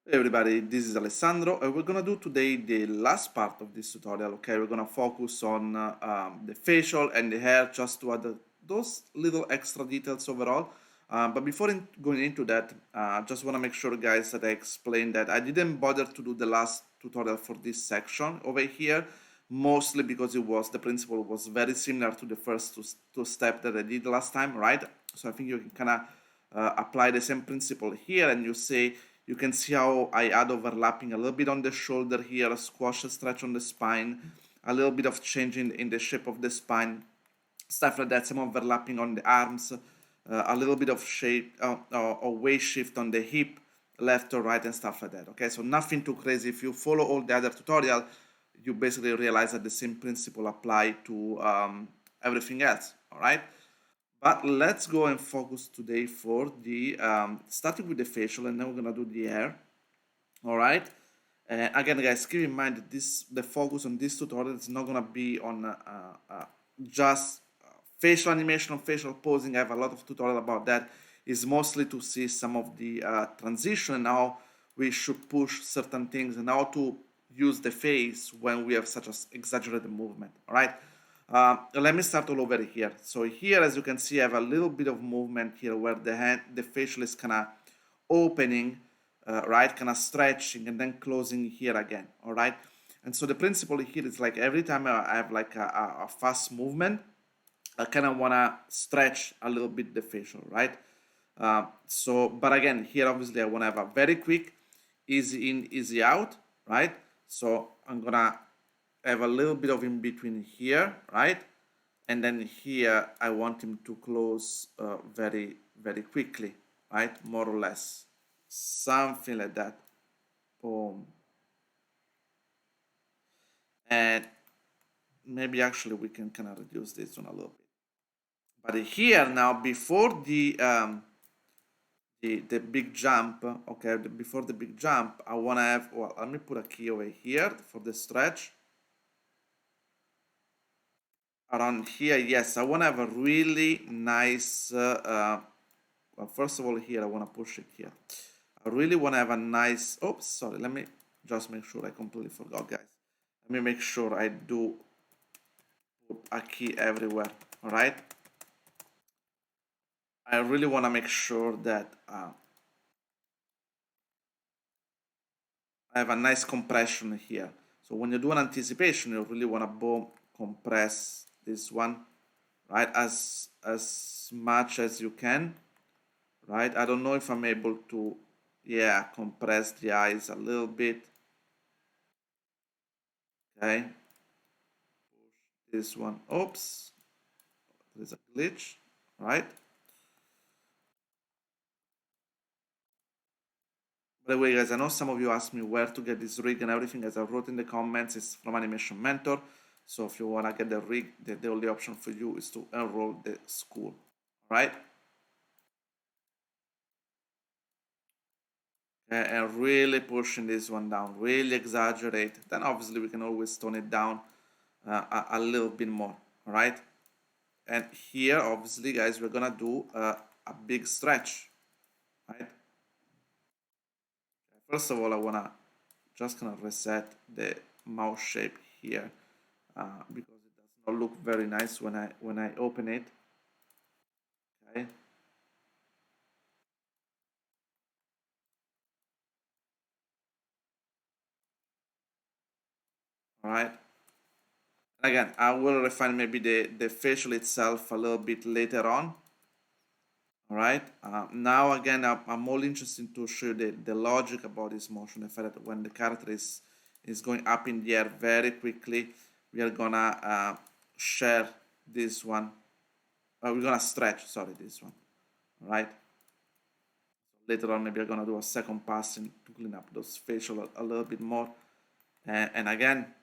Hey everybody, this is Alessandro and we're gonna do today the last part of this tutorial, okay? We're gonna focus on the facial and the hair just to add those little extra details overall. But before going into that, just wanna make sure guys that I explain that I didn't bother to do the last tutorial for this section over here, mostly because the principle was very similar to the first two steps that I did last time, right? So I think you can kinda apply the same principle here and you can see how I add overlapping a little bit on the shoulder here, a squash, a stretch on the spine, a little bit of change in the shape of the spine, stuff like that, some overlapping on the arms, a little bit of shape or weight shift on the hip, left or right and stuff like that. Okay, so nothing too crazy. If you follow all the other tutorial, you basically realize that the same principle apply to everything else. All right. But let's go and focus today for the starting with the facial, and then we're gonna do the hair. All right. Again, guys, keep in mind that the focus on this tutorial is not gonna be on just facial animation or facial posing. I have a lot of tutorial about that. It's mostly to see some of the transition and how we should push certain things and how to use the face when we have such an exaggerated movement. All right. Let me start all over here. So here, as you can see, I have a little bit of movement here where the facial is kind of opening, right, kind of stretching and then closing here again. All right. And so the principle here is like every time I have like a fast movement, I kind of want to stretch a little bit the facial, right? But again, here obviously I want to have a very quick, easy in, easy out, right? So I'm gonna have a little bit of in between here, right? And then here I want him to close very, very quickly, right? More or less, something like that. Boom. And maybe actually we can kind of reduce this one a little bit. But here now, before the big jump, okay, before the big jump, I want to have, well, let me put a key over here for the stretch. Around here, yes, I want to have a really nice, well, first of all, here, I want to push it here. I really want to have a nice, oops, sorry, let me just make sure I completely forgot, guys. Let me make sure I do put a key everywhere, all right? I really want to make sure that I have a nice compression here. So when you do an anticipation, you really want to boom compress this one, right, as much as you can, right? I don't know if I'm able to, yeah, compress the eyes a little bit. Okay, push this one. Oops, there's a glitch, right? By the way, guys, I know some of you asked me where to get this rig and everything. As I wrote in the comments, it's from Animation Mentor. So if you want to get the rig, the only option for you is to enroll the school. All right? And really pushing this one down, really exaggerate. Then obviously we can always tone it down a little bit more. All right? And here, obviously, guys, we're gonna do a big stretch, right? First of all, I wanna just kind of reset the mouse shape here because it does not look very nice when I open it. Okay. All right. Again, I will refine maybe the facial itself a little bit later on. All right. Now again, I'm all interested to show you the logic about this motion. The fact that when the character is going up in the air very quickly, we are gonna share this one. We're gonna stretch. Sorry, this one. All right. Later on, maybe I'm gonna do a second passing to clean up those facial a little bit more. And again,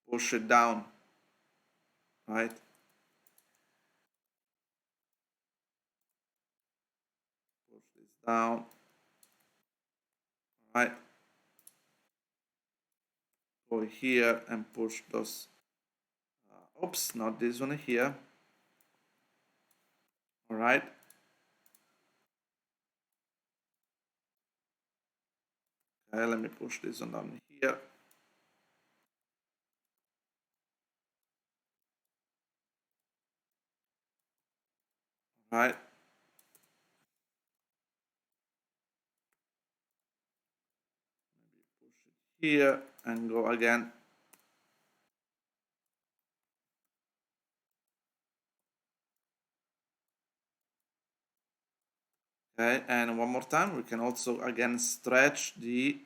push it down. Right. Push this down. Right. Go here and push those. Oops, not this one here. All right. Okay, let me push this one down here. Right, here and go again. Okay, and one more time, we can also again stretch the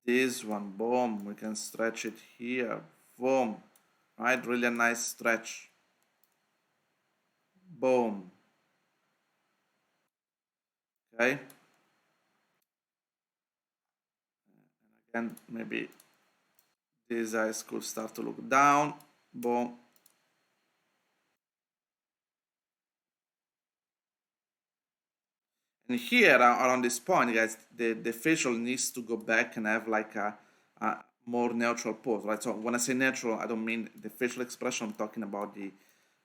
this one. Boom, we can stretch it here. Boom, right, really a nice stretch. Boom. Okay, and maybe these eyes could start to look down. Boom. And here around this point, guys, the facial needs to go back and have like a more natural pose, right? So when I say natural, I don't mean the facial expression. I'm talking about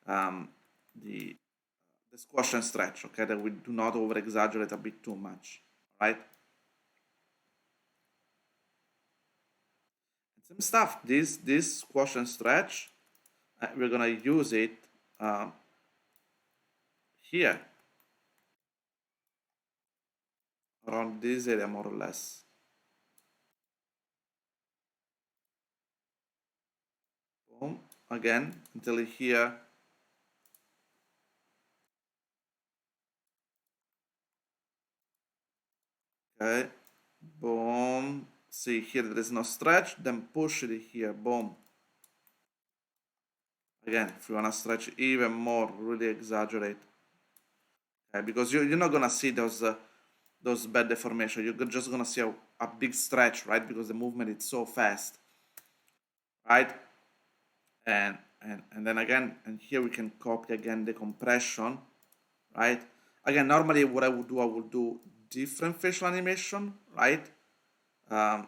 um, the the squash and stretch, okay? That we do not over exaggerate a bit too much, right? Same stuff. This squash and stretch, we're gonna use it um, here around this area more or less. Boom. Again until here. Okay. Boom. See here there is no stretch. Then push it here. Boom. Again, if you wanna stretch even more, really exaggerate. Okay, because you're not gonna see those bad deformation. You're just gonna see a big stretch, right? Because the movement is so fast, right? And then again, and here we can copy again the compression, right? Again, normally what I would do different facial animation, right? Um,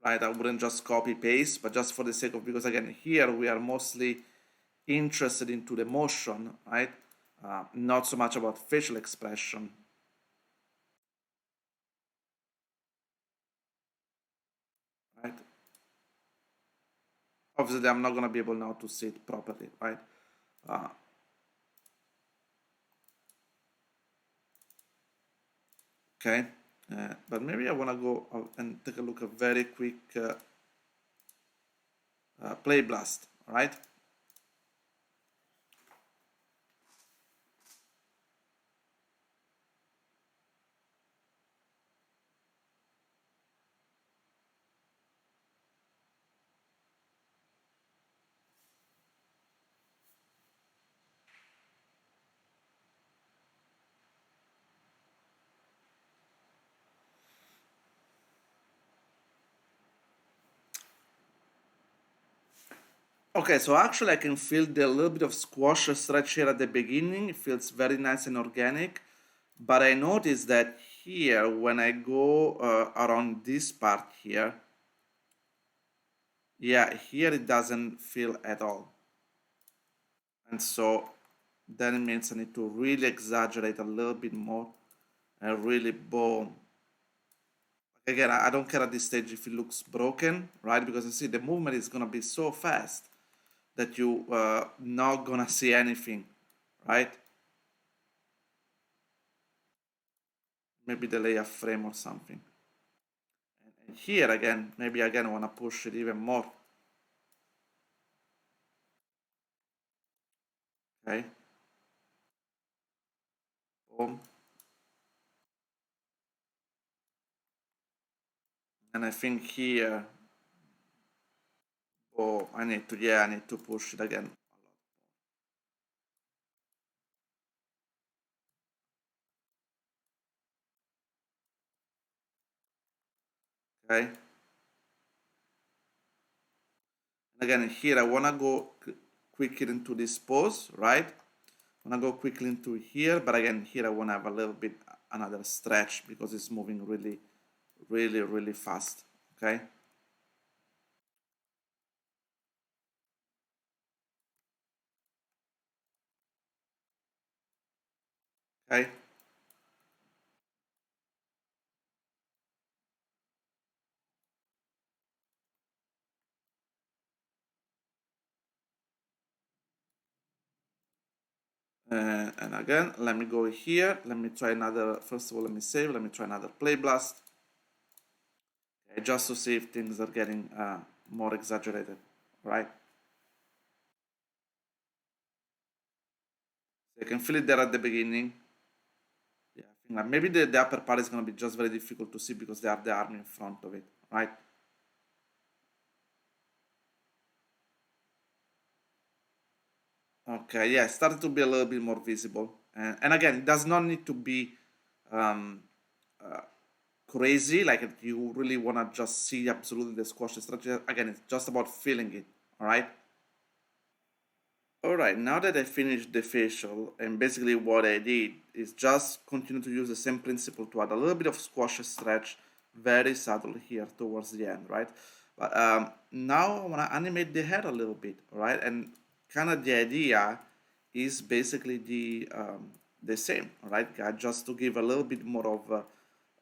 right, I wouldn't just copy paste, but just for the sake of, because again, here we are mostly interested into the motion, right? Not so much about facial expression, right? Obviously, I'm not gonna be able now to see it properly, right? Uh, okay, but maybe I wanna go and take a look at very quick play blast, right? Okay, so actually I can feel the little bit of squash stretch here at the beginning. It feels very nice and organic. But I noticed that here, when I go around this part here, yeah, here it doesn't feel at all. And so that means I need to really exaggerate a little bit more and really boom. Again, I don't care at this stage if it looks broken, right? Because you see the movement is gonna be so fast that you not gonna see anything, right? Maybe delay a frame or something. And here again, maybe again I wanna push it even more. Okay, boom. And I think here, oh, I need to push it again. Okay. And again, here I wanna go quickly into this pose, right? I wanna go quickly into here, but again, here I wanna have a little bit another stretch because it's moving really, really, really fast. Okay. Okay. And again, let me go here. Let me try another. First of all, let me save. Let me try another play blast, okay, just to see if things are getting more exaggerated, right? So you can feel it there at the beginning. Yeah, I think like maybe the upper part is going to be just very difficult to see because they have the arm in front of it, right? Okay, yeah, it started to be a little bit more visible. And again, it does not need to be um, crazy, like if you really want to just see absolutely the squash structure. Again, it's just about feeling it, all right? All right, now that I finished the facial, and basically what I did is just continue to use the same principle to add a little bit of squash stretch, very subtle here towards the end, right? But now I want to animate the head a little bit, right? And kind of the idea is basically the same, right? Just to give a little bit more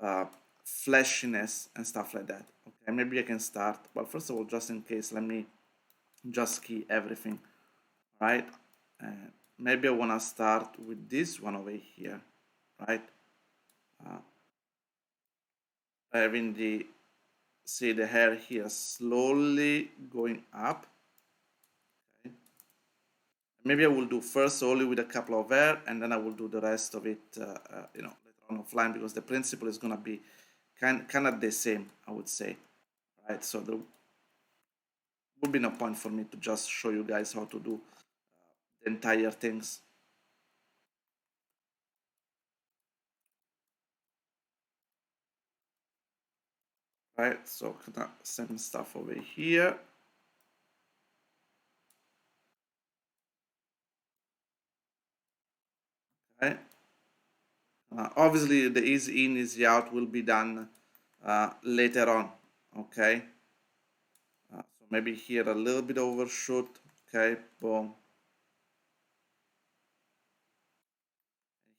of fleshiness and stuff like that. Okay, maybe I can start. Well, first of all, just in case, let me just key everything, right? Uh, Maybe I want to start with this one over here, right? Having the, see the hair here slowly going up. Okay? Maybe I will do first only with a couple of hair, and then I will do the rest of it, later on offline, because the principle is gonna be kind of the same, I would say, right? So there would be no point for me to just show you guys how to do the entire things, right? So kind of same stuff over here, right? Obviously, the easy in, easy out will be done later on. Okay, so maybe here a little bit overshoot. Okay, boom.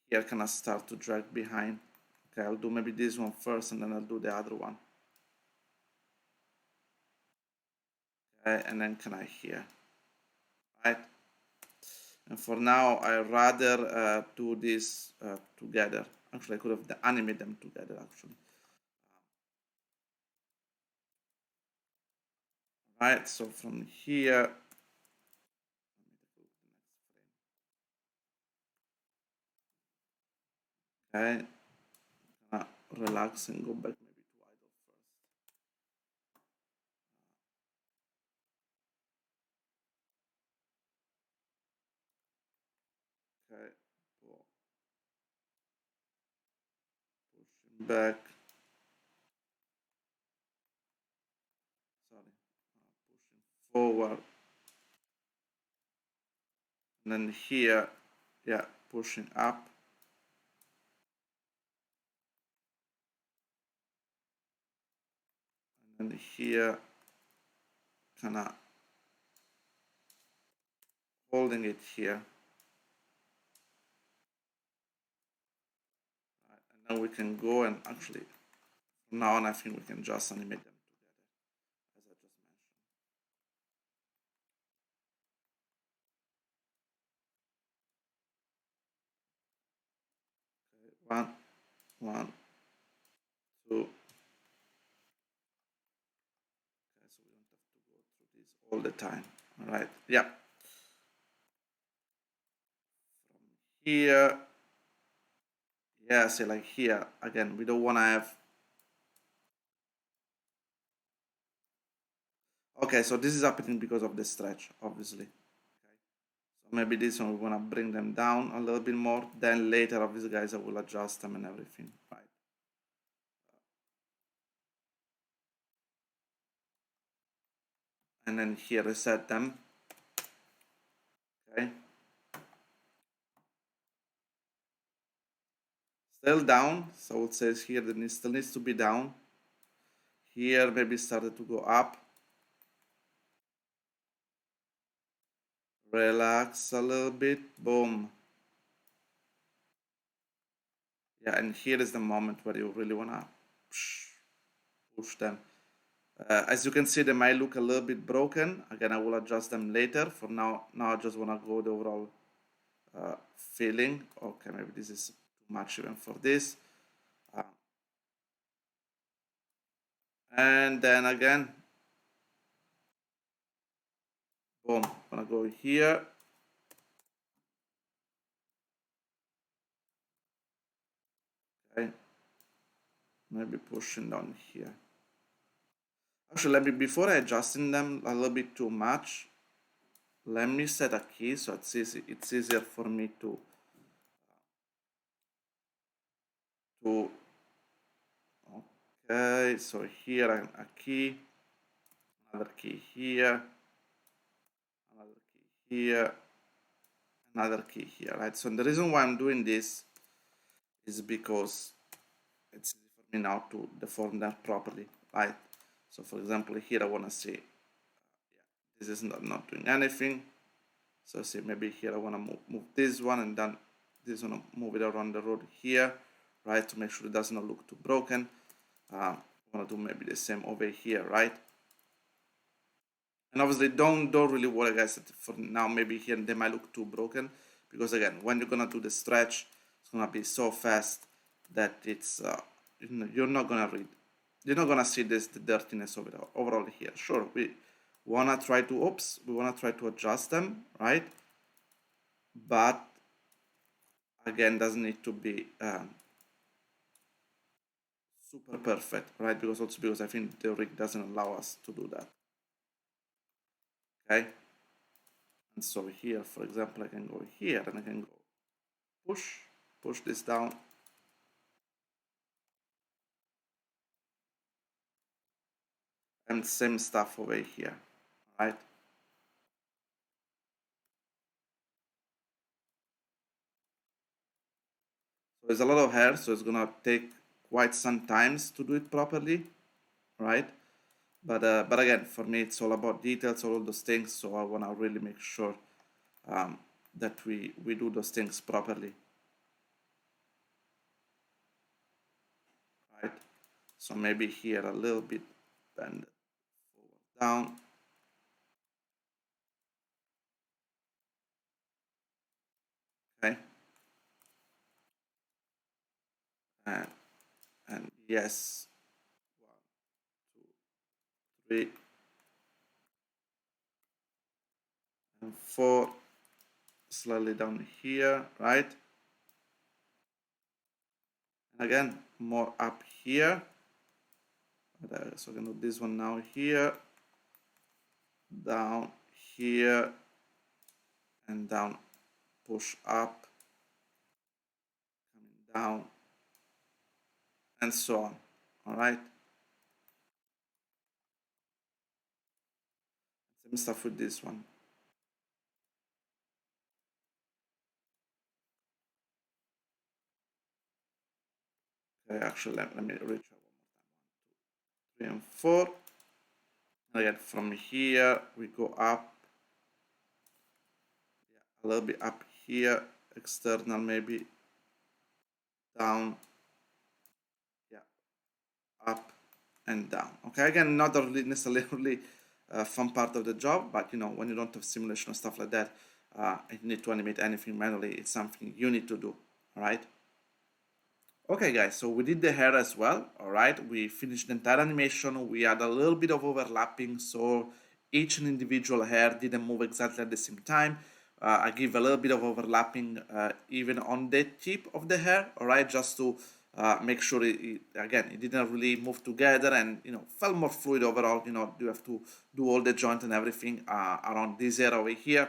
Here can I start to drag behind. Okay, I'll do maybe this one first, and then I'll do the other one. Okay, and then can I here, right? And for now, I rather do this together. Actually, I could have animated them together. Actually, right? So from here, okay, relax and go back maybe to idle first. Okay, pushing back. Sorry, pushing forward, and then here, yeah, pushing up, and then here, kind of holding it here, right? And then we can go and actually, from now on, I think we can just animate them together, as I just mentioned. One, two. Okay, so we don't have to go through this all the time. All right, yeah. Here, yeah, say like here again. We don't want to have. Okay, so this is happening because of the stretch, obviously. So maybe this one we want to bring them down a little bit more. Then later, obviously, guys, I will adjust them and everything, right? And then here reset them. Okay, still down. So it says here that it still needs to be down. Here maybe started to go up. Relax a little bit. Boom. Yeah, and here is the moment where you really wanna push them. As you can see, they might look a little bit broken. Again, I will adjust them later. For now I just wanna go the overall feeling. Okay, maybe this is too much even for this. Uh, and then again, boom, I'm gonna go here. Okay, maybe pushing down here. Actually, let me, before I adjusting them a little bit too much, let me set a key so it's easier for me to okay, so here a key, another key here, another key here, another key here, right? So the reason why I'm doing this is because it's easy for me now to deform that properly, right? So for example, here I want to say, yeah, this is not doing anything. So see, maybe here I want to move this one, and then this one, move it around the road here, right? To make sure it doesn't look too broken. I want to do maybe the same over here, right? And obviously, don't really worry, guys. That for now, maybe here they might look too broken, because again, when you're gonna do the stretch, it's gonna be so fast that it's you're not gonna read, you're not gonna see this the dirtiness of it overall here. Sure, we wanna try to we wanna try to adjust them, right? But again, doesn't need to be super perfect, right? Because also because I think the rig doesn't allow us to do that. Okay, and so here, for example, I can go here and I can go push this down, and same stuff over here, right? So there's a lot of hair, so it's gonna take quite some times to do it properly, right? But again, for me, it's all about details, all those things. So I wanna really make sure that we do those things properly, right? So maybe here a little bit bend forward down, okay, and yes, 3 and 4, slightly down here, right? And again, more up here. So I'm gonna do this one now here, down here, and down, push up, coming down, and so on. All right. Same stuff with this one. Okay, actually, let me reach out 3 and 4. And again, from here we go up, yeah, a little bit up here, external maybe, down, yeah, up and down. Okay, again, not really necessarily fun part of the job, but you know, when you don't have simulation or stuff like that, and you need to animate anything manually, it's something you need to do. All right. Okay, guys, so we did the hair as well. All right, we finished the entire animation. We had a little bit of overlapping, so each individual hair didn't move exactly at the same time. I give a little bit of overlapping even on the tip of the hair, all right, just to make sure again it didn't really move together, and you know, felt more fluid overall. You know, you have to do all the joint and everything around this area over here.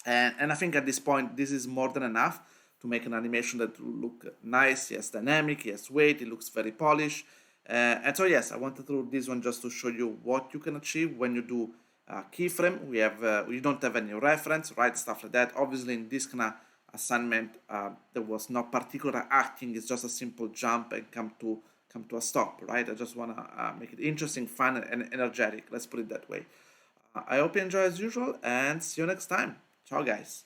And I think at this point, this is more than enough to make an animation that will look nice, yes, dynamic, yes, weight, it looks very polished. And so yes, I wanted to do this one just to show you what you can achieve when you do keyframe. We don't have any reference, right, stuff like that. Obviously, in this kind of assignment, there was no particular acting. It's just a simple jump and come to a stop, right? I just want to make it interesting, fun, and energetic. Let's put it that way. I hope you enjoy as usual, and see you next time. Ciao, guys.